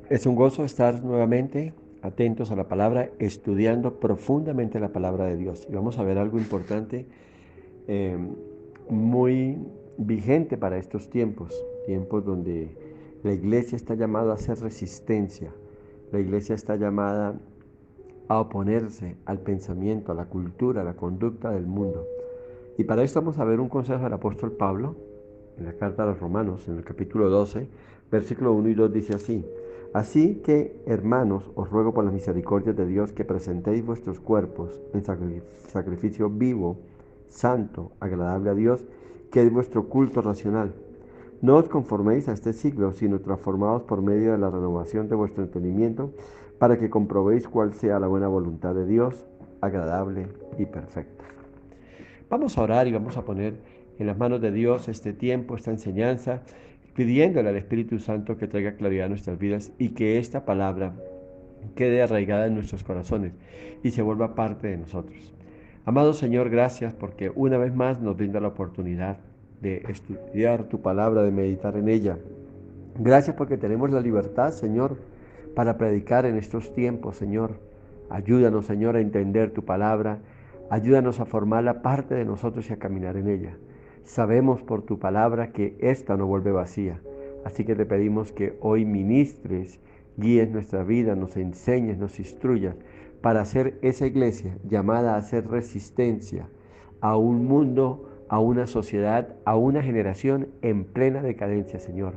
Es un gozo estar nuevamente atentos a la palabra, estudiando profundamente la palabra de Dios. Y vamos a ver algo importante, eh, muy vigente para estos tiempos donde la iglesia está llamada a hacer resistencia. La iglesia está llamada a oponerse al pensamiento, a la cultura, a la conducta del mundo. Y para esto vamos a ver un consejo del apóstol Pablo en la carta a los Romanos, en el capítulo 12, versículo 1 y 2 dice así: Así que, hermanos, os ruego por las misericordias de Dios que presentéis vuestros cuerpos en sacrificio vivo, santo, agradable a Dios, que es vuestro culto racional. No os conforméis a este siglo, sino transformaos por medio de la renovación de vuestro entendimiento, para que comprobéis cuál sea la buena voluntad de Dios, agradable y perfecta. Vamos a orar y vamos a poner en las manos de Dios este tiempo, esta enseñanza, pidiéndole al Espíritu Santo que traiga claridad a nuestras vidas y que esta palabra quede arraigada en nuestros corazones y se vuelva parte de nosotros. Amado Señor, gracias porque una vez más nos brinda la oportunidad de estudiar tu palabra, de meditar en ella. Gracias porque tenemos la libertad, Señor, para predicar en estos tiempos, Señor. Ayúdanos, Señor, a entender tu palabra. Ayúdanos a formarla parte de nosotros y a caminar en ella. Sabemos por tu palabra que esta no vuelve vacía. Así que te pedimos que hoy ministres, guíes nuestra vida, nos enseñes, nos instruyas para hacer esa iglesia llamada a hacer resistencia a un mundo, a una sociedad, a una generación en plena decadencia, Señor.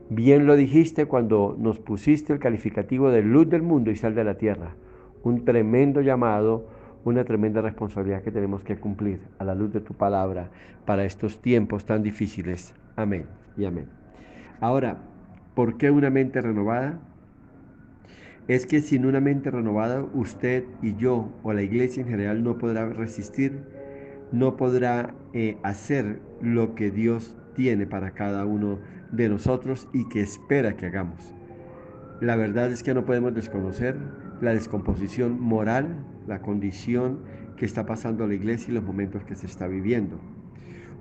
Bien lo dijiste cuando nos pusiste el calificativo de luz del mundo y sal de la tierra. Un tremendo llamado, una tremenda responsabilidad que tenemos que cumplir a la luz de tu palabra para estos tiempos tan difíciles. Amén y amén. Ahora, ¿por qué una mente renovada? Es que sin una mente renovada, usted y yo, o la iglesia en general, no podrá resistir, no podrá hacer lo que Dios tiene para cada uno de nosotros y que espera que hagamos. La verdad es que no podemos desconocer la descomposición moral, la condición que está pasando la iglesia y los momentos que se está viviendo.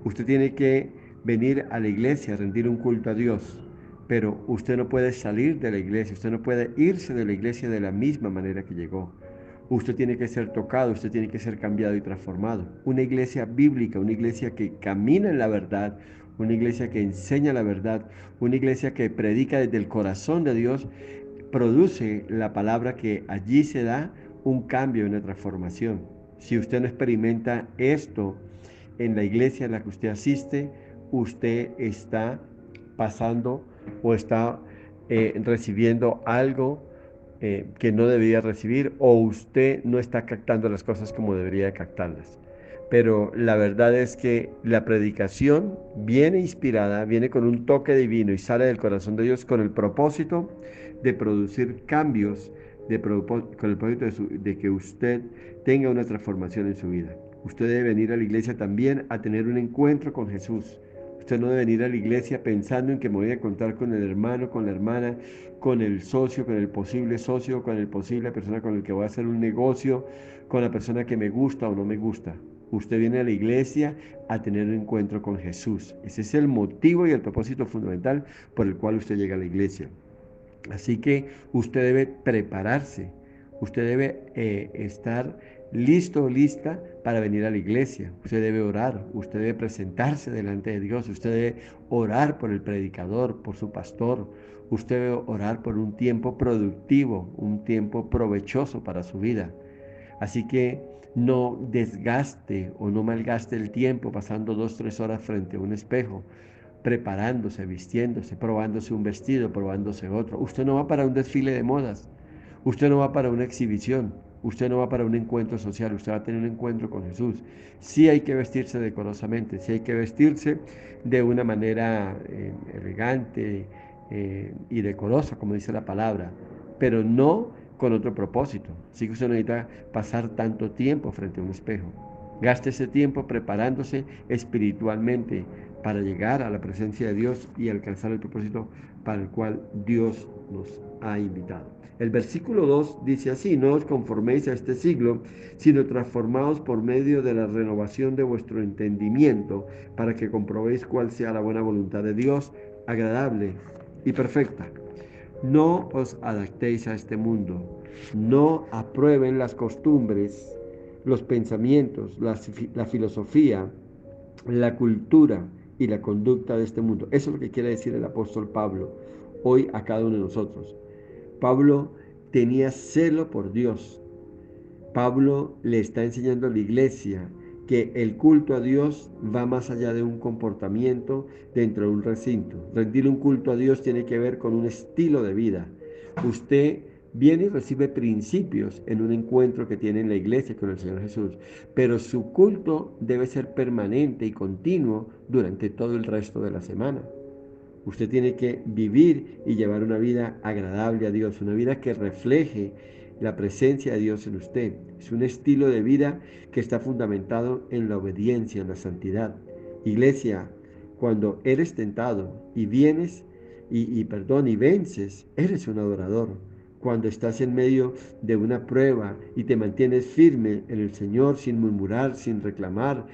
Usted tiene que venir a la iglesia a rendir un culto a Dios, pero usted no puede salir de la iglesia, usted no puede irse de la iglesia de la misma manera que llegó. Usted tiene que ser tocado, usted tiene que ser cambiado y transformado. Una iglesia bíblica, una iglesia que camina en la verdad, una iglesia que enseña la verdad, una iglesia que predica desde el corazón de Dios, produce la palabra que allí se da un cambio, una transformación. Si usted no experimenta esto en la iglesia en la que usted asiste, usted está pasando o está recibiendo algo que no debería recibir, o usted no está captando las cosas como debería captarlas. Pero la verdad es que la predicación viene inspirada, viene con un toque divino y sale del corazón de Dios con el propósito de producir cambios, con el propósito de que usted tenga una transformación en su vida. Usted debe venir a la iglesia también a tener un encuentro con Jesús. Usted no debe venir a la iglesia pensando en que me voy a encontrar con el hermano, con la hermana, con el socio, con el posible socio, con el posible persona con el que voy a hacer un negocio, con la persona que me gusta o no me gusta. Usted viene a la iglesia a tener un encuentro con Jesús. Ese es el motivo y el propósito fundamental por el cual usted llega a la iglesia. Así que usted debe prepararse, usted debe estar listo o lista para venir a la iglesia, usted debe orar, usted debe presentarse delante de Dios, usted debe orar por el predicador, por su pastor, usted debe orar por un tiempo productivo, un tiempo provechoso para su vida. Así que no desgaste o no malgaste el tiempo pasando 2, 3 horas frente a un espejo, preparándose, vistiéndose, probándose un vestido, probándose otro. Usted no va para un desfile de modas, usted no va para una exhibición, usted no va para un encuentro social, usted va a tener un encuentro con Jesús. Sí hay que vestirse decorosamente, sí hay que vestirse de una manera elegante y decorosa, como dice la palabra, pero no con otro propósito. Así que usted no necesita pasar tanto tiempo frente a un espejo. Gaste ese tiempo preparándose espiritualmente para llegar a la presencia de Dios y alcanzar el propósito para el cual Dios nos ha invitado. El versículo 2 dice así: no os conforméis a este siglo, sino transformaos por medio de la renovación de vuestro entendimiento, para que comprobéis cuál sea la buena voluntad de Dios, agradable y perfecta. No os adaptéis a este mundo. No aprueben las costumbres, los pensamientos, la filosofía, la cultura y la conducta de este mundo. Eso es lo que quiere decir el apóstol Pablo hoy a cada uno de nosotros. Pablo tenía celo por Dios. Pablo le está enseñando a la iglesia que el culto a Dios va más allá de un comportamiento dentro de un recinto. Rendir un culto a Dios tiene que ver con un estilo de vida. Usted viene y recibe principios en un encuentro que tiene en la iglesia con el Señor Jesús, pero su culto debe ser permanente y continuo durante todo el resto de la semana. Usted tiene que vivir y llevar una vida agradable a Dios, una vida que refleje la presencia de Dios en usted. Es un estilo de vida que está fundamentado en la obediencia, en la santidad. Iglesia, cuando eres tentado y vienes y vences, eres un adorador. Cuando estás en medio de una prueba y te mantienes firme en el Señor sin murmurar, sin reclamar,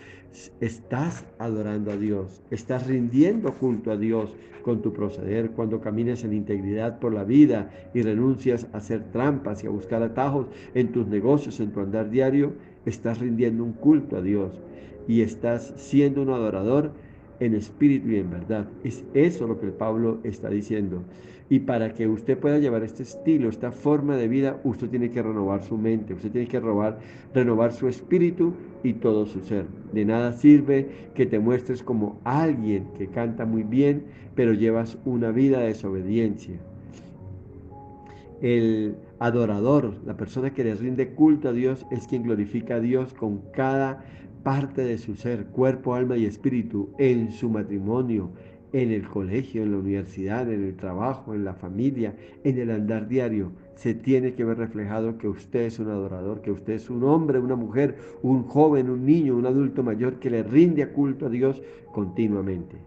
estás adorando a Dios, estás rindiendo culto a Dios con tu proceder. Cuando caminas en integridad por la vida y renuncias a hacer trampas y a buscar atajos en tus negocios, en tu andar diario, estás rindiendo un culto a Dios y estás siendo un adorador en espíritu y en verdad. Es eso lo que el Pablo está diciendo. Y para que usted pueda llevar este estilo, esta forma de vida, usted tiene que renovar su mente, usted tiene que renovar su espíritu y todo su ser. De nada sirve que te muestres como alguien que canta muy bien, pero llevas una vida de desobediencia. El adorador, la persona que le rinde culto a Dios, es quien glorifica a Dios con cada parte de su ser, cuerpo, alma y espíritu, en su matrimonio, en el colegio, en la universidad, en el trabajo, en la familia, en el andar diario. Se tiene que ver reflejado que usted es un adorador, que usted es un hombre, una mujer, un joven, un niño, un adulto mayor que le rinde culto a Dios continuamente.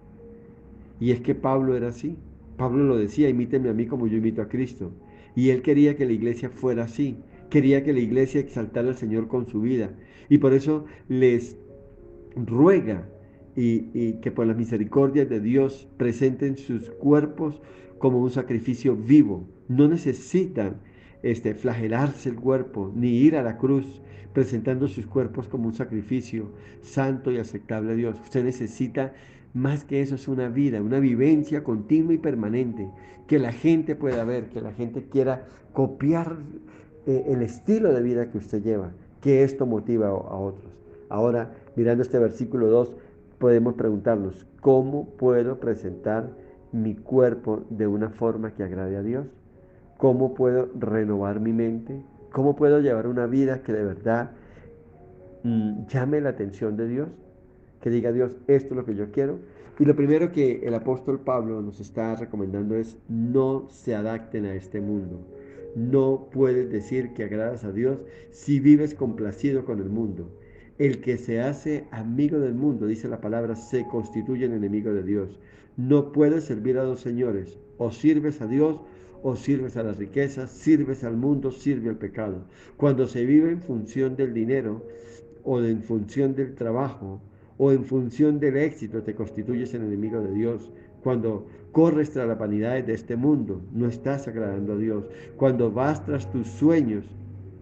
Y es que Pablo era así. Pablo lo decía, imítenme a mí como yo imito a Cristo. Y él quería que la iglesia fuera así. Quería que la iglesia exaltara al Señor con su vida. Y por eso les ruega y que por las misericordias de Dios presenten sus cuerpos como un sacrificio vivo. No necesitan flagelarse el cuerpo ni ir a la cruz presentando sus cuerpos como un sacrificio santo y aceptable a Dios. Usted necesita más que eso, es una vida, una vivencia continua y permanente, que la gente pueda ver, que la gente quiera copiar el estilo de vida que usted lleva, que esto motiva a otros. Ahora, mirando este versículo 2, podemos preguntarnos, ¿cómo puedo presentar mi cuerpo de una forma que agrade a Dios? ¿Cómo puedo renovar mi mente? ¿Cómo puedo llevar una vida que de verdad llame la atención de Dios? Que diga Dios, esto es lo que yo quiero. Y lo primero que el apóstol Pablo nos está recomendando es no se adapten a este mundo. No puedes decir que agradas a Dios si vives complacido con el mundo. El que se hace amigo del mundo, dice la palabra, se constituye en enemigo de Dios. No puedes servir a dos señores. O sirves a Dios o sirves a las riquezas, sirves al mundo, sirve al pecado. Cuando se vive en función del dinero o en función del trabajo, o en función del éxito te constituyes en enemigo de Dios. Cuando corres tras las vanidades de este mundo, no estás agradando a Dios. Cuando vas tras tus sueños,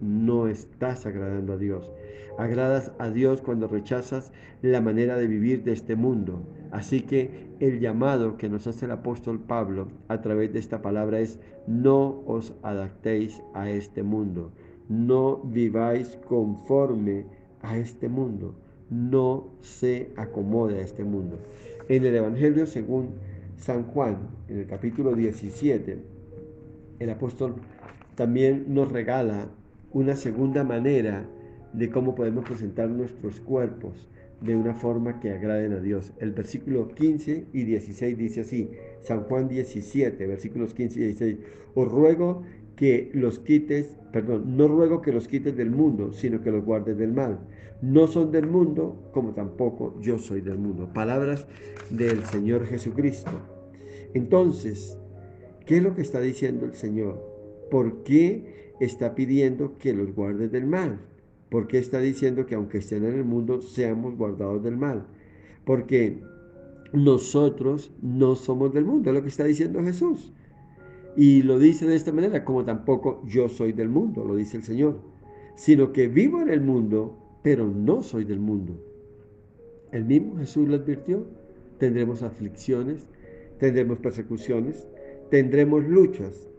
no estás agradando a Dios. Agradas a Dios cuando rechazas la manera de vivir de este mundo. Así que el llamado que nos hace el apóstol Pablo a través de esta palabra es: no os adaptéis a este mundo. No viváis conforme a este mundo. No se acomode a este mundo. En el Evangelio según San Juan, en el capítulo 17, el apóstol también nos regala una segunda manera de cómo podemos presentar nuestros cuerpos de una forma que agraden a Dios. El versículo 15 y 16 dice así, San Juan 17, versículos 15 y 16, os ruego que los quites, perdón, no ruego que los quites del mundo, sino que los guardes del mal. No son del mundo, como tampoco yo soy del mundo. Palabras del Señor Jesucristo. Entonces, ¿qué es lo que está diciendo el Señor? ¿Por qué está pidiendo que los guardes del mal? ¿Por qué está diciendo que aunque estén en el mundo, seamos guardados del mal? Porque nosotros no somos del mundo, es lo que está diciendo Jesús. Y lo dice de esta manera, como tampoco yo soy del mundo, lo dice el Señor, sino que vivo en el mundo, pero no soy del mundo. El mismo Jesús lo advirtió, tendremos aflicciones, tendremos persecuciones, tendremos luchas,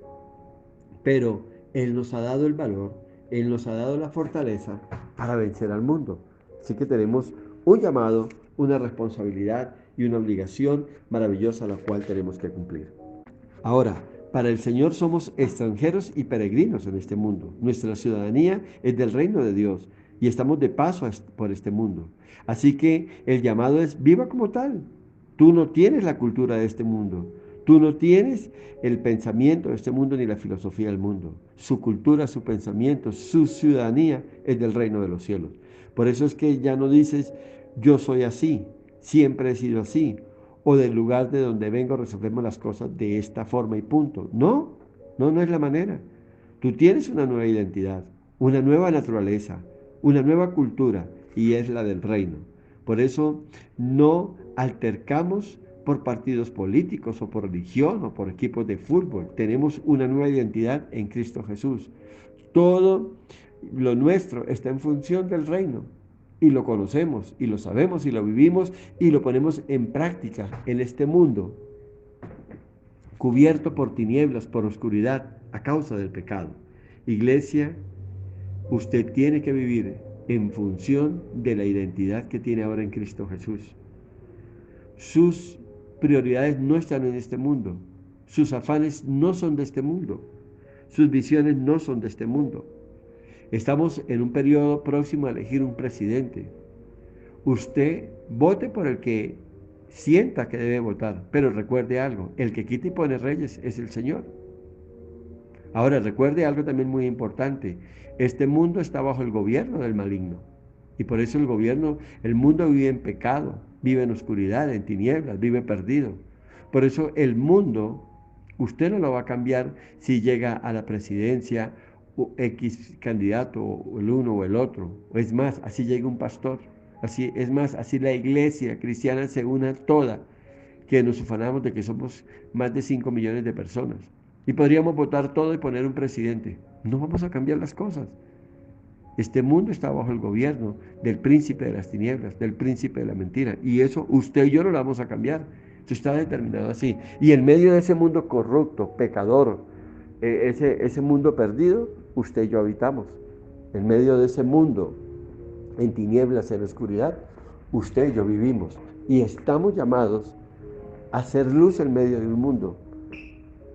pero Él nos ha dado el valor, Él nos ha dado la fortaleza para vencer al mundo. Así que tenemos un llamado, una responsabilidad y una obligación maravillosa la cual tenemos que cumplir. Ahora, para el Señor somos extranjeros y peregrinos en este mundo. Nuestra ciudadanía es del reino de Dios y estamos de paso por este mundo. Así que el llamado es viva como tal. Tú no tienes la cultura de este mundo. Tú no tienes el pensamiento de este mundo ni la filosofía del mundo. Su cultura, su pensamiento, su ciudadanía es del reino de los cielos. Por eso es que ya no dices yo soy así, siempre he sido así, o del lugar de donde vengo resolvemos las cosas de esta forma y punto. No, no es la manera. Tú tienes una nueva identidad, una nueva naturaleza, una nueva cultura y es la del reino. Por eso no altercamos por partidos políticos o por religión o por equipos de fútbol. Tenemos una nueva identidad en Cristo Jesús. Todo lo nuestro está en función del reino y lo conocemos y lo sabemos y lo vivimos y lo ponemos en práctica en este mundo cubierto por tinieblas, por oscuridad a causa del pecado. Iglesia, usted tiene que vivir en función de la identidad que tiene ahora en Cristo Jesús. Sus prioridades no están en este mundo. Sus afanes no son de este mundo. Sus visiones no son de este mundo. Estamos en un periodo próximo a elegir un presidente. Usted vote por el que sienta que debe votar, pero recuerde algo, el que quita y pone reyes es el Señor. Ahora, recuerde algo también muy importante, este mundo está bajo el gobierno del maligno, y por eso el mundo vive en pecado, vive en oscuridad, en tinieblas, vive perdido. Por eso el mundo, usted no lo va a cambiar si llega a la presidencia o X candidato, o el uno o el otro, o es más, así llega un pastor. Así, es más, así la iglesia cristiana se una toda, que nos ufanamos de que somos más de 5 millones de personas. Y podríamos votar todo y poner un presidente. No vamos a cambiar las cosas. Este mundo está bajo el gobierno del príncipe de las tinieblas, del príncipe de la mentira. Y eso usted y yo no lo vamos a cambiar. Eso está determinado así. Y en medio de ese mundo corrupto, pecador, ese mundo perdido, usted y yo habitamos. En medio de ese mundo en tinieblas, en la oscuridad, usted y yo vivimos y estamos llamados a hacer luz en medio de un mundo.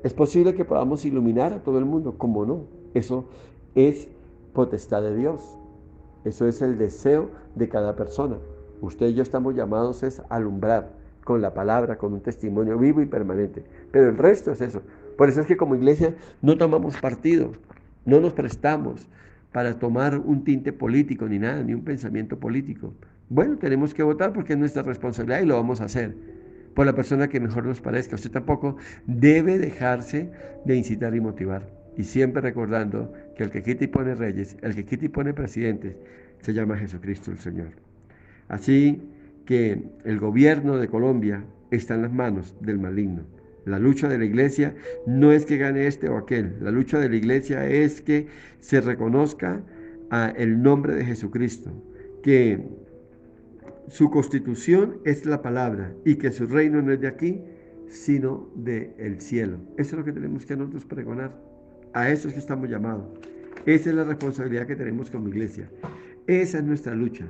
Es posible que podamos iluminar a todo el mundo, ¿cómo no? Eso es potestad de Dios. Eso es el deseo de cada persona. Usted y yo estamos llamados es a alumbrar con la palabra, con un testimonio vivo y permanente. Pero el resto es eso. Por eso es que como iglesia no tomamos partido, no nos prestamos para tomar un tinte político ni nada, ni un pensamiento político. Bueno, tenemos que votar porque es nuestra responsabilidad y lo vamos a hacer por la persona que mejor nos parezca. Usted tampoco debe dejarse de incitar y motivar. Y siempre recordando que el que quita y pone reyes, el que quita y pone presidentes, se llama Jesucristo el Señor. Así que el gobierno de Colombia está en las manos del maligno. La lucha de la iglesia no es que gane este o aquel. La lucha de la iglesia es que se reconozca el nombre de Jesucristo, que su constitución es la palabra y que su reino no es de aquí, sino del cielo. Eso es lo que tenemos que nosotros pregonar. A eso es que estamos llamados. Esa es la responsabilidad que tenemos como iglesia. Esa es nuestra lucha.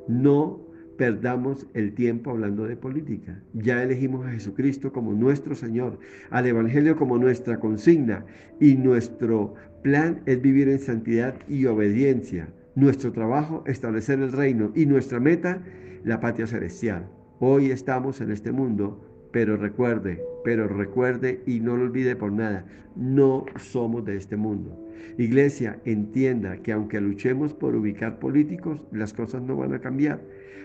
No perdamos el tiempo hablando de política. Ya elegimos a Jesucristo como nuestro Señor, al Evangelio como nuestra consigna y nuestro plan es vivir en santidad y obediencia. Nuestro trabajo, establecer el reino y nuestra meta, la patria celestial. Hoy estamos en este mundo, pero recuerde y no lo olvide por nada, no somos de este mundo. Iglesia, entienda que aunque luchemos por ubicar políticos, las cosas no van a cambiar.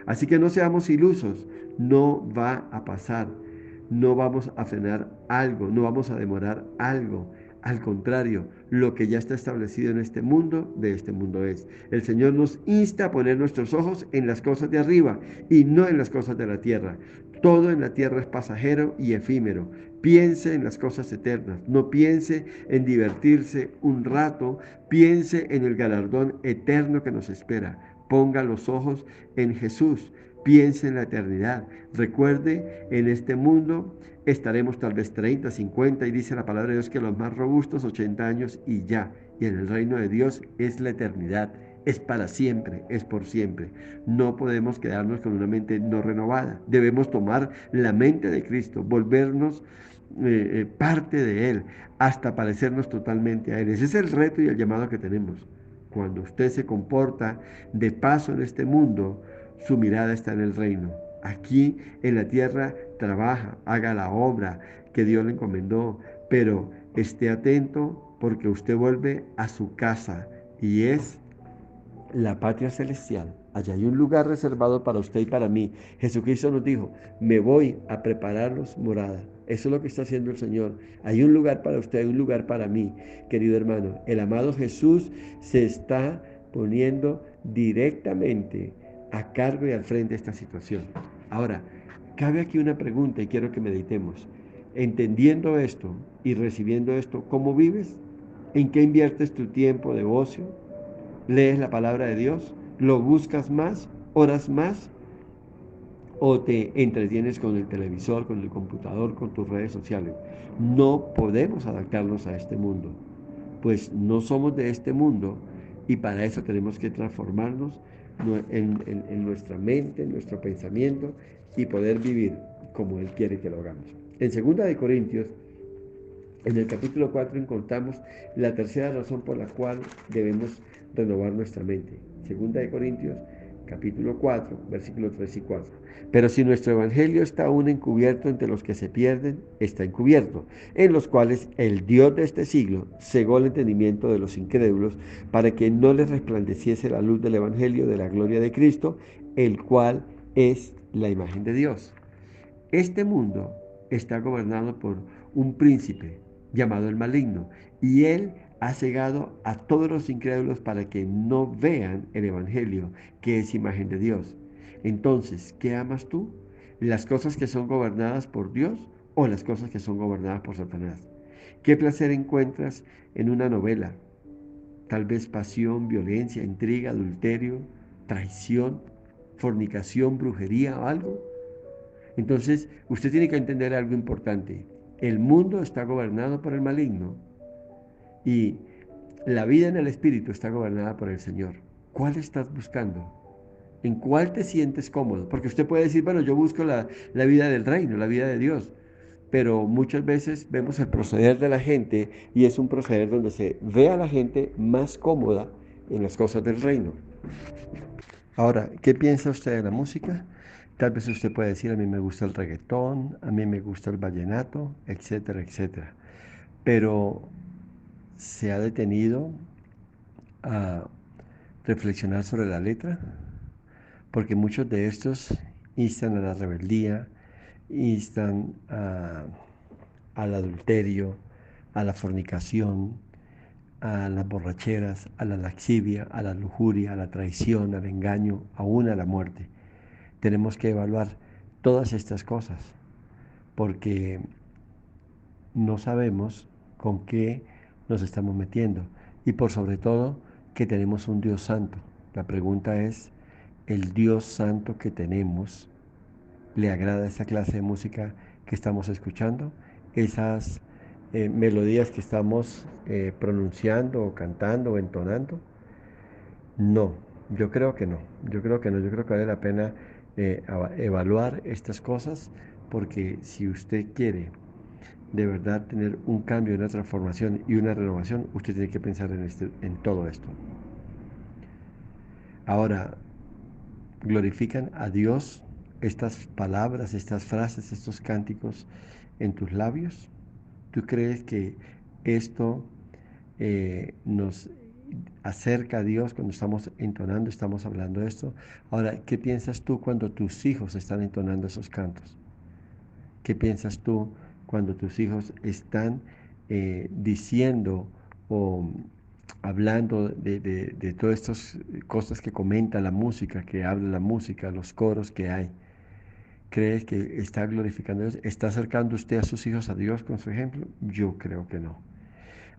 Así que no seamos ilusos, no va a pasar, no vamos a frenar algo, no vamos a demorar algo. Al contrario, lo que ya está establecido en este mundo, de este mundo es. El Señor nos insta a poner nuestros ojos en las cosas de arriba y no en las cosas de la tierra. Todo en la tierra es pasajero y efímero, Piense en las cosas eternas, no piense en divertirse un rato, piense en el galardón eterno que nos espera. Ponga los ojos en Jesús, piense en la eternidad. Recuerde, en este mundo estaremos tal vez 30, 50 y dice la palabra de Dios que los más robustos 80 años y ya. Y en el reino de Dios es la eternidad, es para siempre, es por siempre. No podemos quedarnos con una mente no renovada. Debemos tomar la mente de Cristo, volvernos parte de Él, hasta parecernos totalmente a Él. Ese es el reto y el llamado que tenemos. Cuando usted se comporta de paso en este mundo, su mirada está en el reino. Aquí en la tierra trabaja, haga la obra que Dios le encomendó, pero esté atento porque usted vuelve a su casa y es la patria celestial. Allá hay un lugar reservado para usted y para mí. Jesucristo nos dijo, me voy a prepararlos morada. Eso es lo que está haciendo el Señor. Hay un lugar para usted, hay un lugar para mí, querido hermano. El amado Jesús se está poniendo directamente a cargo y al frente de esta situación. Ahora, cabe aquí una pregunta y quiero que meditemos. Entendiendo esto y recibiendo esto, ¿cómo vives? ¿En qué inviertes tu tiempo de ocio? ¿Lees la palabra de Dios? ¿Lo buscas más? ¿Oras más? ¿O te entretienes con el televisor, con el computador, con tus redes sociales? No podemos adaptarnos a este mundo, pues no somos de este mundo y para eso tenemos que transformarnos en nuestra mente, en nuestro pensamiento y poder vivir como Él quiere que lo hagamos. En 2 Corintios, en el capítulo 4 encontramos la tercera razón por la cual debemos renovar nuestra mente. 2 Corintios, capítulo 4, versículos 3 y 4. Pero si nuestro evangelio está aún encubierto entre los que se pierden, está encubierto, en los cuales el Dios de este siglo cegó el entendimiento de los incrédulos para que no les resplandeciese la luz del evangelio de la gloria de Cristo, el cual es la imagen de Dios. Este mundo está gobernado por un príncipe llamado el maligno y él ha cegado a todos los incrédulos para que no vean el evangelio, que es imagen de Dios. Entonces, ¿qué amas tú? ¿Las cosas que son gobernadas por Dios o las cosas que son gobernadas por Satanás? ¿Qué placer encuentras en una novela? Tal vez pasión, violencia, intriga, adulterio, traición, fornicación, brujería o algo. Entonces, usted tiene que entender algo importante. El mundo está gobernado por el maligno y la vida en el espíritu está gobernada por el Señor. ¿Cuál estás buscando? ¿En cuál te sientes cómodo? Porque usted puede decir, bueno, yo busco la vida del reino, la vida de Dios. Pero muchas veces vemos el proceder de la gente y es un proceder donde se ve a la gente más cómoda en las cosas del reino. Ahora, ¿qué piensa usted de la música? Tal vez usted puede decir, a mí me gusta el reggaetón, a mí me gusta el vallenato, etcétera, etcétera. Pero ¿se ha detenido a reflexionar sobre la letra? Porque muchos de estos instan a la rebeldía, instan al adulterio, a la fornicación, a las borracheras, a la laxivia, a la lujuria, a la traición, al engaño, aún a la muerte. Tenemos que evaluar todas estas cosas porque no sabemos con qué nos estamos metiendo y por sobre todo que tenemos un Dios santo. La pregunta es, ¿el Dios santo que tenemos le agrada esa clase de música que estamos escuchando? Esas melodías que estamos pronunciando o cantando o entonando. No, yo creo que no, yo creo que no, yo creo que vale la pena evaluar estas cosas porque si usted quiere de verdad tener un cambio, una transformación y una renovación, usted tiene que pensar en todo esto. Ahora, ¿glorifican a Dios estas palabras, estas frases, estos cánticos en tus labios? ¿Tú crees que esto nos acerca a Dios cuando estamos entonando, estamos hablando de esto? Ahora, ¿qué piensas tú cuando tus hijos están entonando esos cantos? ¿Qué piensas tú cuando tus hijos están diciendo o hablando de todas estas cosas que comenta la música, que habla la música, los coros que hay? ¿Crees que está glorificando a Dios? ¿Está acercando usted a sus hijos a Dios con su ejemplo? Yo creo que no.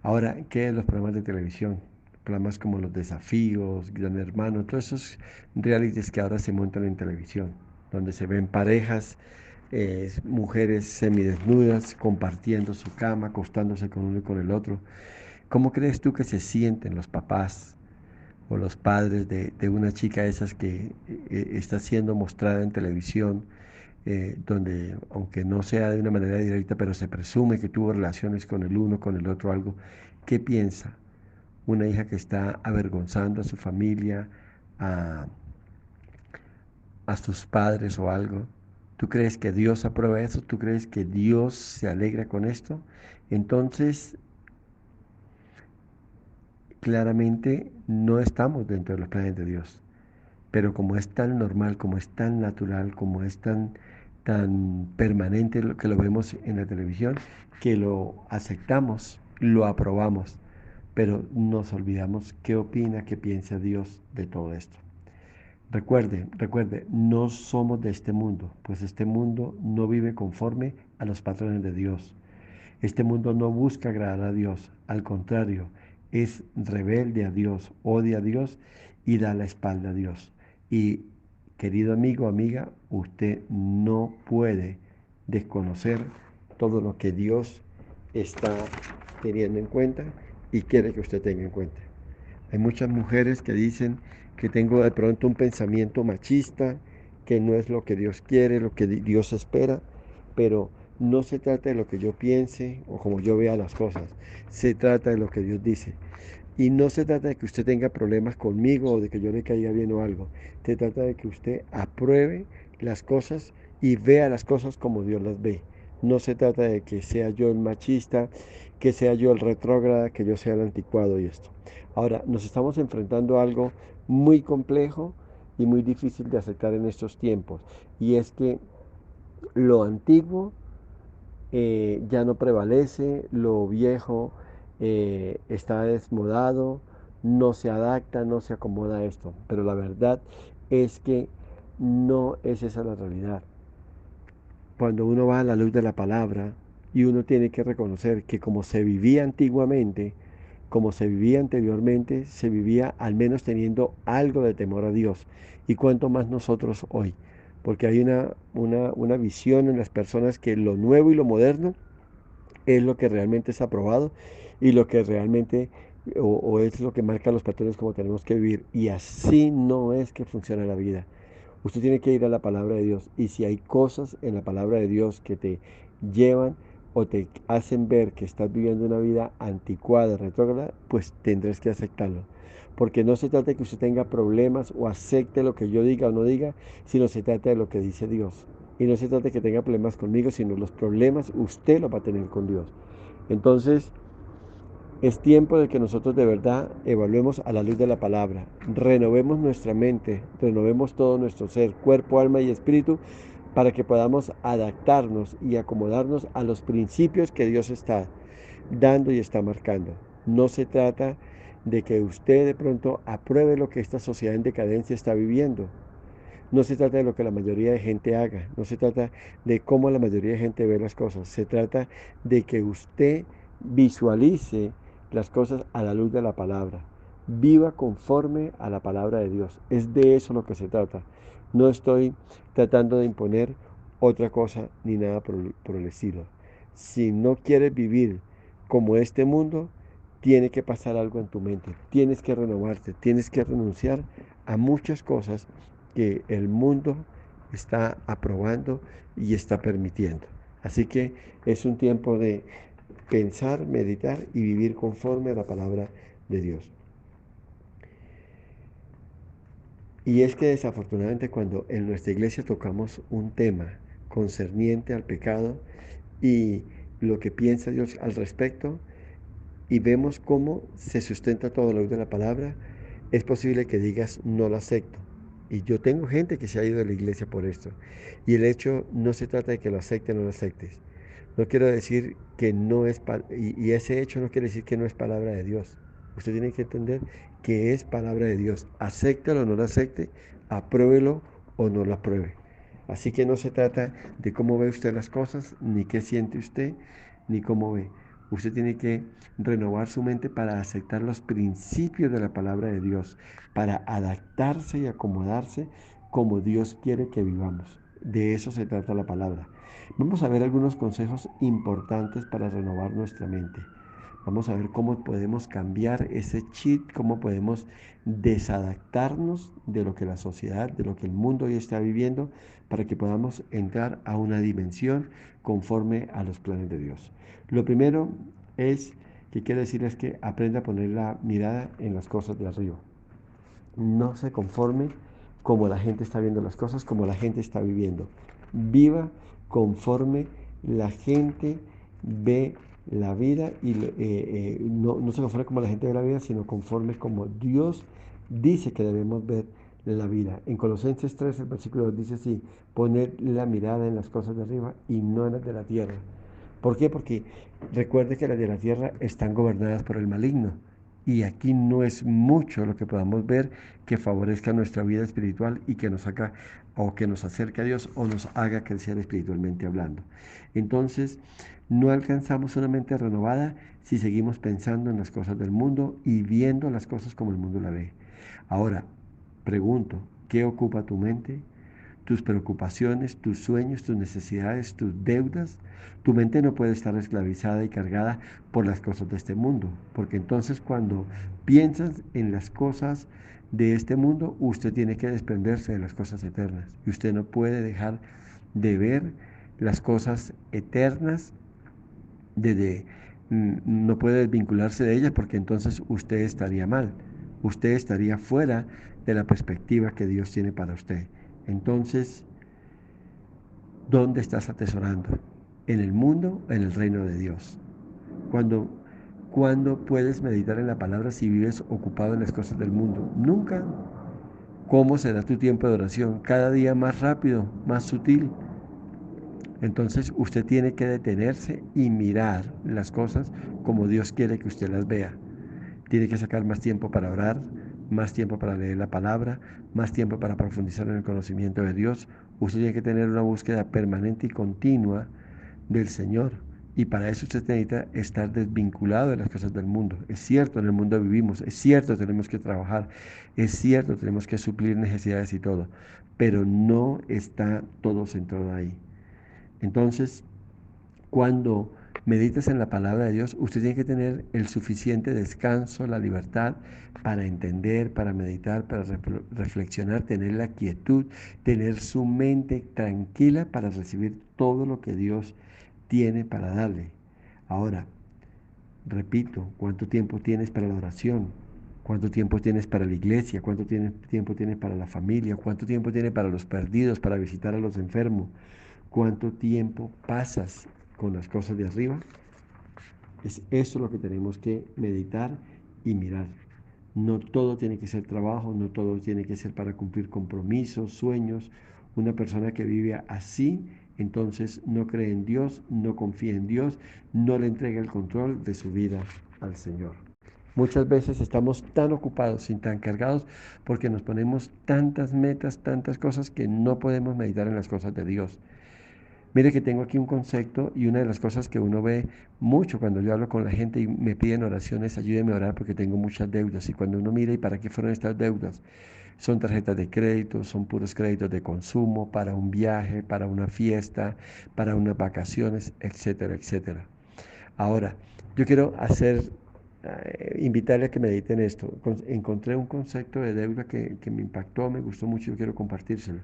Ahora, ¿qué de los programas de televisión? Programas como Los Desafíos, Gran Hermano, todos esos realities que ahora se montan en televisión, donde se ven parejas, mujeres semidesnudas, compartiendo su cama, acostándose con uno y con el otro. ¿Cómo crees tú que se sienten los papás o los padres de una chica esas que está siendo mostrada en televisión, donde aunque no sea de una manera directa, pero se presume que tuvo relaciones con el uno, con el otro, algo? ¿Qué piensa una hija que está avergonzando a su familia, a, a sus padres o algo? ¿Tú crees que Dios aprueba eso? ¿Tú crees que Dios se alegra con esto? Entonces, claramente no estamos dentro de los planes de Dios. Pero como es tan normal, como es tan natural, como es tan permanente lo que lo vemos en la televisión, que lo aceptamos, lo aprobamos, pero nos olvidamos qué opina, qué piensa Dios de todo esto. Recuerde, no somos de este mundo, pues este mundo no vive conforme a los patrones de Dios. Este mundo no busca agradar a Dios, al contrario, es rebelde a Dios, odia a Dios y da la espalda a Dios. Y querido amigo, amiga, usted no puede desconocer todo lo que Dios está teniendo en cuenta y quiere que usted tenga en cuenta. Hay muchas mujeres que dicen que tengo de pronto un pensamiento machista, que no es lo que Dios quiere, lo que Dios espera, pero no se trata de lo que yo piense o como yo vea las cosas, se trata de lo que Dios dice. Y no se trata de que usted tenga problemas conmigo o de que yo le caiga bien o algo, se trata de que usted apruebe las cosas y vea las cosas como Dios las ve. No se trata de que sea yo el machista, que sea yo el retrógrada, que yo sea el anticuado y esto. Ahora, nos estamos enfrentando a algo muy complejo y muy difícil de aceptar en estos tiempos. Y es que lo antiguo ya no prevalece, lo viejo está desmodado, no se adapta, no se acomoda a esto. Pero la verdad es que no es esa la realidad. Cuando uno va a la luz de la palabra y uno tiene que reconocer que como se vivía antiguamente, como se vivía anteriormente, se vivía al menos teniendo algo de temor a Dios. Y cuánto más nosotros hoy. Porque hay una visión en las personas que lo nuevo y lo moderno es lo que realmente es aprobado y lo que realmente o es lo que marca los patrones como tenemos que vivir. Y así no es que funciona la vida. Usted tiene que ir a la palabra de Dios. Y si hay cosas en la palabra de Dios que te llevan o te hacen ver que estás viviendo una vida anticuada, retrógrada, pues tendrás que aceptarlo. Porque no se trata de que usted tenga problemas o acepte lo que yo diga o no diga, sino se trata de lo que dice Dios. Y no se trata de que tenga problemas conmigo, sino los problemas usted los va a tener con Dios. Entonces, es tiempo de que nosotros de verdad evaluemos a la luz de la palabra, renovemos nuestra mente, renovemos todo nuestro ser, cuerpo, alma y espíritu, para que podamos adaptarnos y acomodarnos a los principios que Dios está dando y está marcando. No se trata de que usted de pronto apruebe lo que esta sociedad en decadencia está viviendo. No se trata de lo que la mayoría de gente haga, no se trata de cómo la mayoría de gente ve las cosas, se trata de que usted visualice las cosas a la luz de la palabra, viva conforme a la palabra de Dios. Es de eso lo que se trata. No estoy tratando de imponer otra cosa ni nada por el estilo. Si no quieres vivir como este mundo, tiene que pasar algo en tu mente, tienes que renovarte, tienes que renunciar a muchas cosas que el mundo está aprobando y está permitiendo. Así que es un tiempo de pensar, meditar y vivir conforme a la palabra de Dios. Y es que desafortunadamente cuando en nuestra iglesia tocamos un tema concerniente al pecado y lo que piensa Dios al respecto, y vemos cómo se sustenta todo a la luz de la palabra, es posible que digas no lo acepto. Y yo tengo gente que se ha ido de la iglesia por esto. Y el hecho no se trata de que lo aceptes o no lo aceptes. No quiero decir que no es, y ese hecho no quiere decir que no es palabra de Dios. Usted tiene que entender que es palabra de Dios. Acéptalo o no lo acepte, apruébelo o no lo apruebe. Así que no se trata de cómo ve usted las cosas, ni qué siente usted, ni cómo ve. Usted tiene que renovar su mente para aceptar los principios de la palabra de Dios, para adaptarse y acomodarse como Dios quiere que vivamos. De eso se trata la palabra. Vamos a ver algunos consejos importantes para renovar nuestra mente. Vamos a ver cómo podemos cambiar ese chip, cómo podemos desadaptarnos de lo que la sociedad, de lo que el mundo hoy está viviendo, para que podamos entrar a una dimensión conforme a los planes de Dios. Lo primero es que quiere decir es que aprenda a poner la mirada en las cosas de arriba. No se conforme como la gente está viendo las cosas, como la gente está viviendo. Viva conforme la gente ve la vida y no se conforme como la gente ve la vida, sino conforme como Dios dice que debemos ver la vida. En Colosenses 3, el versículo 2 dice así: poner la mirada en las cosas de arriba y no en las de la tierra. ¿Por qué? Porque recuerde que las de la tierra están gobernadas por el maligno. Y aquí no es mucho lo que podamos ver que favorezca nuestra vida espiritual y que nos haga o que nos acerque a Dios o nos haga crecer espiritualmente hablando. Entonces, no alcanzamos una mente renovada si seguimos pensando en las cosas del mundo y viendo las cosas como el mundo la ve. Ahora, pregunto, ¿qué ocupa tu mente? Tus preocupaciones, tus sueños, tus necesidades, tus deudas. Tu mente no puede estar esclavizada y cargada por las cosas de este mundo, porque entonces cuando piensas en las cosas de este mundo, usted tiene que desprenderse de las cosas eternas y usted no puede dejar de ver las cosas eternas desde no puede desvincularse de ellas porque entonces usted estaría mal, usted estaría fuera de la perspectiva que Dios tiene para usted. Entonces, ¿dónde estás atesorando? ¿En el mundo o en el reino de Dios? Cuando, cuando puedes meditar en la palabra si vives ocupado en las cosas del mundo? Nunca. ¿Cómo será tu tiempo de oración? Cada día más rápido, más sutil. Entonces usted tiene que detenerse y mirar las cosas como Dios quiere que usted las vea. Tiene que sacar más tiempo para orar, más tiempo para leer la palabra, más tiempo para profundizar en el conocimiento de Dios. Usted tiene que tener una búsqueda permanente y continua del Señor. Y para eso usted necesita estar desvinculado de las cosas del mundo. Es cierto, en el mundo vivimos, es cierto, tenemos que trabajar, es cierto, tenemos que suplir necesidades y todo, pero no está todo centrado ahí. Entonces, cuando meditas en la palabra de Dios, usted tiene que tener el suficiente descanso, la libertad para entender, para meditar, para reflexionar, tener la quietud, tener su mente tranquila para recibir todo lo que Dios tiene para darle. Ahora, repito, ¿cuánto tiempo tienes para la oración? ¿Cuánto tiempo tienes para la iglesia? ¿Cuánto tiempo tienes para la familia? ¿Cuánto tiempo tienes para los perdidos, para visitar a los enfermos? ¿Cuánto tiempo pasas con las cosas de arriba? Es eso lo que tenemos que meditar y mirar. No todo tiene que ser trabajo, no todo tiene que ser para cumplir compromisos, sueños. Una persona que vive así, entonces no cree en Dios, no confía en Dios, no le entrega el control de su vida al Señor. Muchas veces estamos tan ocupados y tan cargados porque nos ponemos tantas metas, tantas cosas que no podemos meditar en las cosas de Dios. Mire que tengo aquí un concepto y una de las cosas que uno ve mucho cuando yo hablo con la gente y me piden oraciones, ayúdeme a orar porque tengo muchas deudas. Y cuando uno mira, ¿y para qué fueron estas deudas? Son tarjetas de crédito, son puros créditos de consumo, para un viaje, para una fiesta, para unas vacaciones, etcétera, etcétera. Ahora, yo quiero invitarle a que mediten esto. Encontré un concepto de deuda que me impactó, me gustó mucho y yo quiero compartírselo.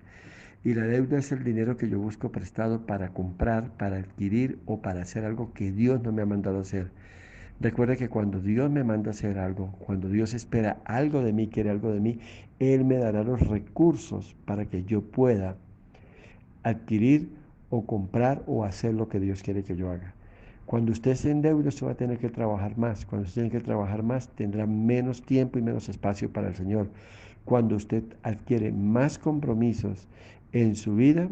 Y la deuda es el dinero que yo busco prestado para comprar, para adquirir o para hacer algo que Dios no me ha mandado a hacer. Recuerda que cuando Dios me manda a hacer algo, cuando Dios espera algo de mí, quiere algo de mí, Él me dará los recursos para que yo pueda adquirir o comprar o hacer lo que Dios quiere que yo haga. Cuando usted se endeude, usted va a tener que trabajar más. Cuando usted tiene que trabajar más, tendrá menos tiempo y menos espacio para el Señor. Cuando usted adquiere más compromisos en su vida,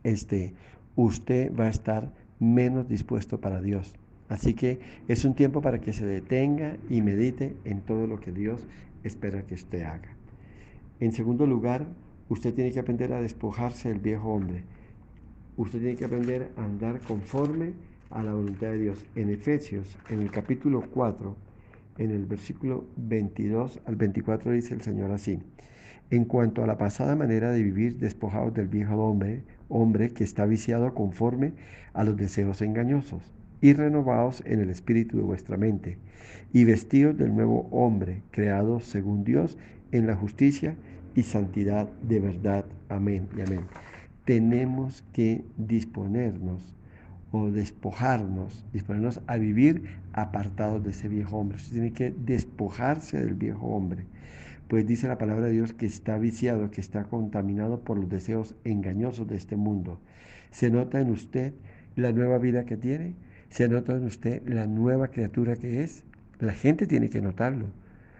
este, usted va a estar menos dispuesto para Dios. Así que es un tiempo para que se detenga y medite en todo lo que Dios espera que usted haga. En segundo lugar, Usted tiene que aprender a despojarse del viejo hombre. Usted tiene que aprender a andar conforme a la voluntad de Dios. En Efesios, en el capítulo 4, en el versículo 22 al 24 dice el Señor así: en cuanto a la pasada manera de vivir, despojados del viejo hombre que está viciado conforme a los deseos engañosos, y renovados en el espíritu de vuestra mente, y vestidos del nuevo hombre, creado según Dios en la justicia y santidad de verdad. Amén y amén. Tenemos que disponernos a vivir apartados de ese viejo hombre. Usted tiene que despojarse del viejo hombre. Pues dice la palabra de Dios que está viciado, que está contaminado por los deseos engañosos de este mundo. ¿Se nota en usted la nueva vida que tiene? ¿Se nota en usted la nueva criatura que es? La gente tiene que notarlo.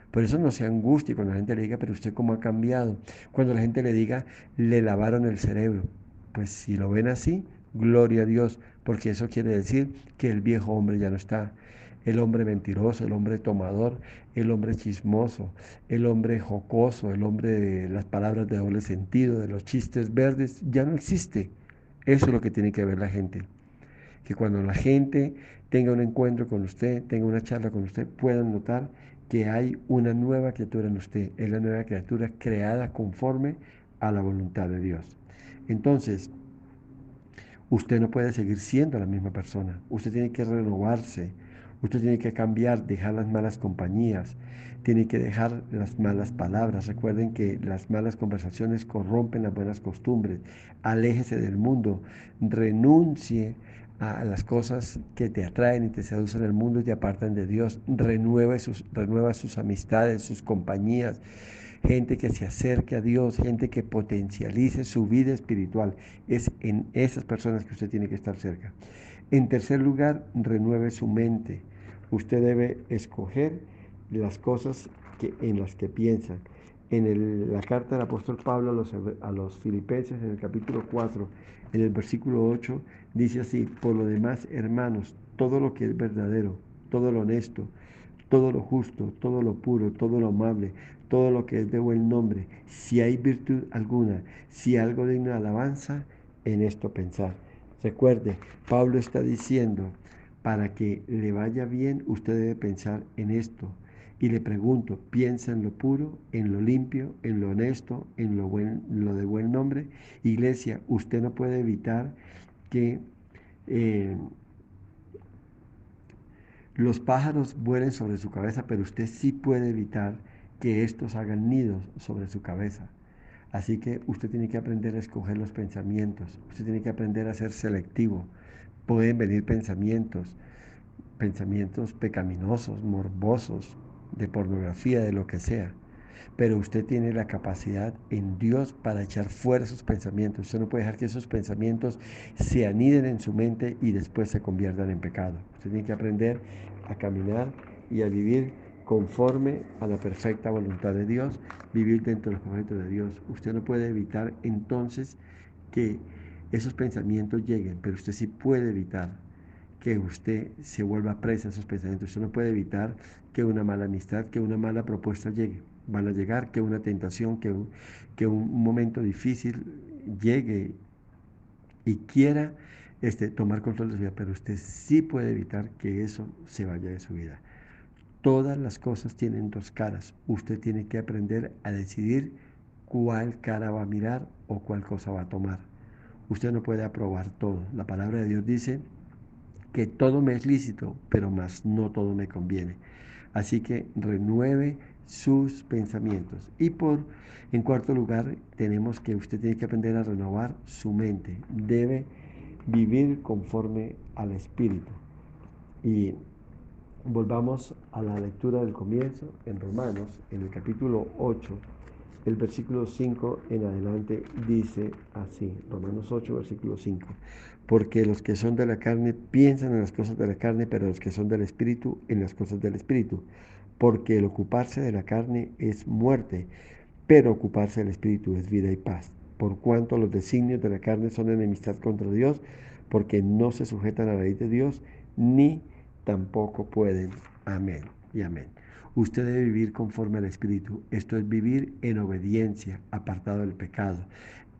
Por eso no se angustie cuando la gente le diga, pero usted cómo ha cambiado. Cuando la gente le diga, le lavaron el cerebro. Pues si lo ven así, gloria a Dios, porque eso quiere decir que el viejo hombre ya no está. El hombre mentiroso, el hombre tomador, el hombre chismoso, el hombre jocoso, el hombre de las palabras de doble sentido, de los chistes verdes, ya no existe. Eso es lo que tiene que ver la gente. Que cuando la gente tenga un encuentro con usted, tenga una charla con usted, puedan notar que hay una nueva criatura en usted. Es la nueva criatura creada conforme a la voluntad de Dios. Entonces, usted no puede seguir siendo la misma persona. Usted tiene que renovarse. Usted tiene que cambiar, dejar las malas compañías. Tiene que dejar las malas palabras. Recuerden que las malas conversaciones corrompen las buenas costumbres. Aléjese del mundo. Renuncie a las cosas que te atraen y te seducen el mundo y te apartan de Dios. Renueva sus amistades, sus compañías, gente que se acerque a Dios, gente que potencialice su vida espiritual. Es en esas personas que usted tiene que estar cerca. En tercer lugar, renueve su mente. Usted debe escoger las cosas en las que piensa. La carta del apóstol Pablo a los filipenses, en el capítulo 4, en el versículo 8, dice así: por lo demás, hermanos, todo lo que es verdadero, todo lo honesto, todo lo justo, todo lo puro, todo lo amable, todo lo que es de buen nombre, si hay virtud alguna, si algo digno de alabanza, en esto pensar. Recuerde, Pablo está diciendo, para que le vaya bien, usted debe pensar en esto. Y le pregunto, ¿piensa en lo puro, en lo limpio, en lo honesto, en lo de buen nombre? Iglesia, usted no puede evitar que eh, los pájaros vuelen sobre su cabeza, pero usted sí puede evitar que estos hagan nidos sobre su cabeza. Así que usted tiene que aprender a escoger los pensamientos. Usted tiene que aprender a ser selectivo. Pueden venir pensamientos pecaminosos, morbosos, de pornografía, de lo que sea. Pero usted tiene la capacidad en Dios para echar fuera esos pensamientos. Usted no puede dejar que esos pensamientos se aniden en su mente y después se conviertan en pecado. Usted tiene que aprender a caminar y a vivir conforme a la perfecta voluntad de Dios, vivir dentro de los propósitos de Dios. Usted no puede evitar entonces que esos pensamientos lleguen, pero usted sí puede evitar que usted se vuelva presa de esos pensamientos. Usted no puede evitar que una mala amistad, que una mala propuesta llegue. Van a llegar, que una tentación, que un momento difícil llegue y quiera tomar control de su vida, pero usted sí puede evitar que eso se vaya de su vida. Todas las cosas tienen dos caras. Usted tiene que aprender a decidir cuál cara va a mirar o cuál cosa va a tomar. Usted no puede aprobar todo. La palabra de Dios dice que todo me es lícito, pero más no todo me conviene. Así que renueve sus pensamientos. En cuarto lugar, tenemos que usted tiene que aprender a renovar su mente. Debe vivir conforme al Espíritu. Y volvamos a la lectura del comienzo en Romanos, en el capítulo 8, el versículo 5 en adelante dice así, Romanos 8, versículo 5. Porque los que son de la carne piensan en las cosas de la carne, pero los que son del Espíritu en las cosas del Espíritu. Porque el ocuparse de la carne es muerte, pero ocuparse del Espíritu es vida y paz. Por cuanto los designios de la carne son enemistad contra Dios, porque no se sujetan a la ley de Dios, ni tampoco pueden. Amén y amén. Usted debe vivir conforme al Espíritu. Esto es vivir en obediencia, apartado del pecado.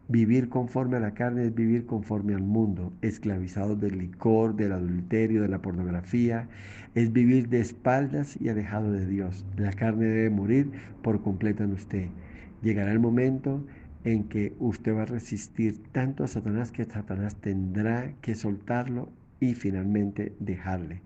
Vivir conforme a la carne es vivir conforme al mundo, esclavizados del licor, del adulterio, de la pornografía. Es vivir de espaldas y alejado de Dios. La carne debe morir por completo en usted. Llegará el momento en que usted va a resistir tanto a Satanás que Satanás tendrá que soltarlo y finalmente dejarle.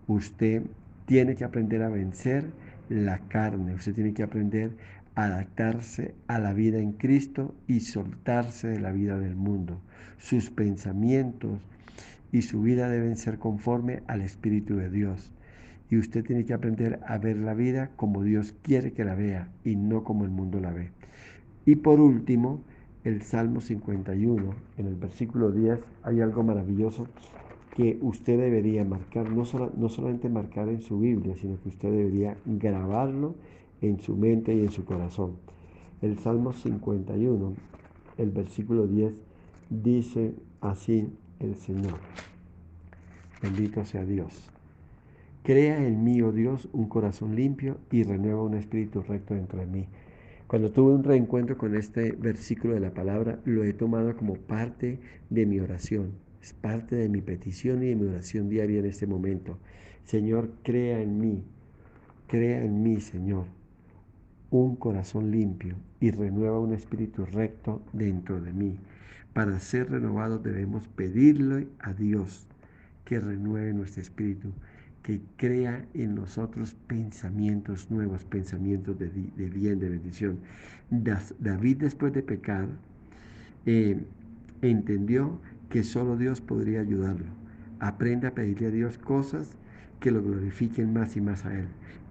Usted tiene que aprender a vencer la carne, usted tiene que aprender a adaptarse a la vida en Cristo y soltarse de la vida del mundo. Sus pensamientos y su vida deben ser conforme al Espíritu de Dios. Y usted tiene que aprender a ver la vida como Dios quiere que la vea y no como el mundo la ve. Y por último, el Salmo 51, en el versículo 10, hay algo maravilloso que usted debería marcar, no solamente marcar en su Biblia, sino que usted debería grabarlo en su mente y en su corazón. El Salmo 51, el versículo 10, dice así el Señor: bendito sea Dios. Crea en mí, oh Dios, un corazón limpio y renueva un espíritu recto dentro de mí. Cuando tuve un reencuentro con este versículo de la palabra, lo he tomado como parte de mi oración. Es parte de mi petición y de mi oración diaria en este momento. Señor, crea en mí, Señor, un corazón limpio y renueva un espíritu recto dentro de mí. Para ser renovados debemos pedirle a Dios que renueve nuestro espíritu, que crea en nosotros pensamientos nuevos, pensamientos de bien, de bendición. David, después de pecar, eh, entendió que solo Dios podría ayudarlo. Aprenda a pedirle a Dios cosas que lo glorifiquen más y más a Él.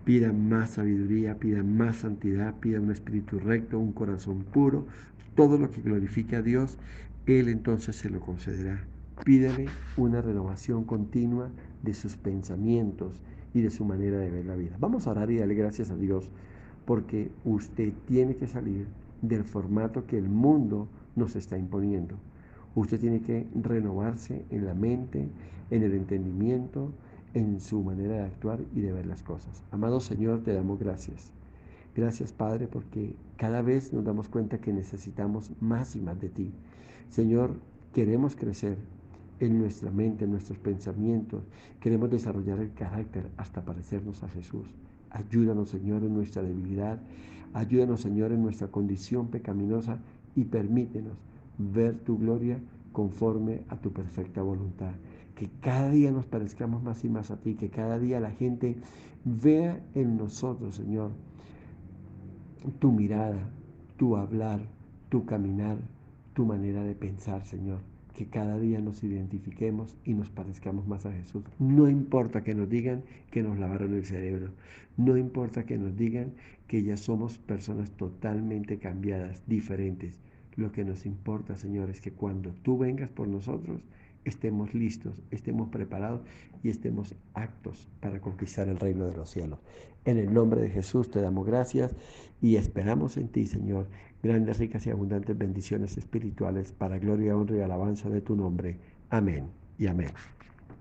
Pida más sabiduría, pida más santidad, pida un espíritu recto, un corazón puro. Todo lo que glorifique a Dios, Él entonces se lo concederá. Pídele una renovación continua de sus pensamientos y de su manera de ver la vida. Vamos a orar y darle gracias a Dios porque usted tiene que salir del formato que el mundo nos está imponiendo. Usted tiene que renovarse en la mente, en el entendimiento, en su manera de actuar y de ver las cosas. Amado Señor, te damos gracias. Gracias, Padre, porque cada vez nos damos cuenta que necesitamos más y más de ti. Señor, queremos crecer en nuestra mente, en nuestros pensamientos. Queremos desarrollar el carácter hasta parecernos a Jesús. Ayúdanos, Señor, en nuestra debilidad. Ayúdanos, Señor, en nuestra condición pecaminosa y permítenos ver tu gloria conforme a tu perfecta voluntad. Que cada día nos parezcamos más y más a ti, que cada día la gente vea en nosotros, Señor, tu mirada, tu hablar, tu caminar, tu manera de pensar, Señor. Que cada día nos identifiquemos y nos parezcamos más a Jesús. No importa que nos digan que nos lavaron el cerebro. No importa que nos digan que ya somos personas totalmente cambiadas, diferentes. Lo que nos importa, Señor, es que cuando tú vengas por nosotros, estemos listos, estemos preparados y estemos aptos para conquistar el reino de los cielos. En el nombre de Jesús te damos gracias y esperamos en ti, Señor, grandes, ricas y abundantes bendiciones espirituales para gloria, honra y alabanza de tu nombre. Amén y amén.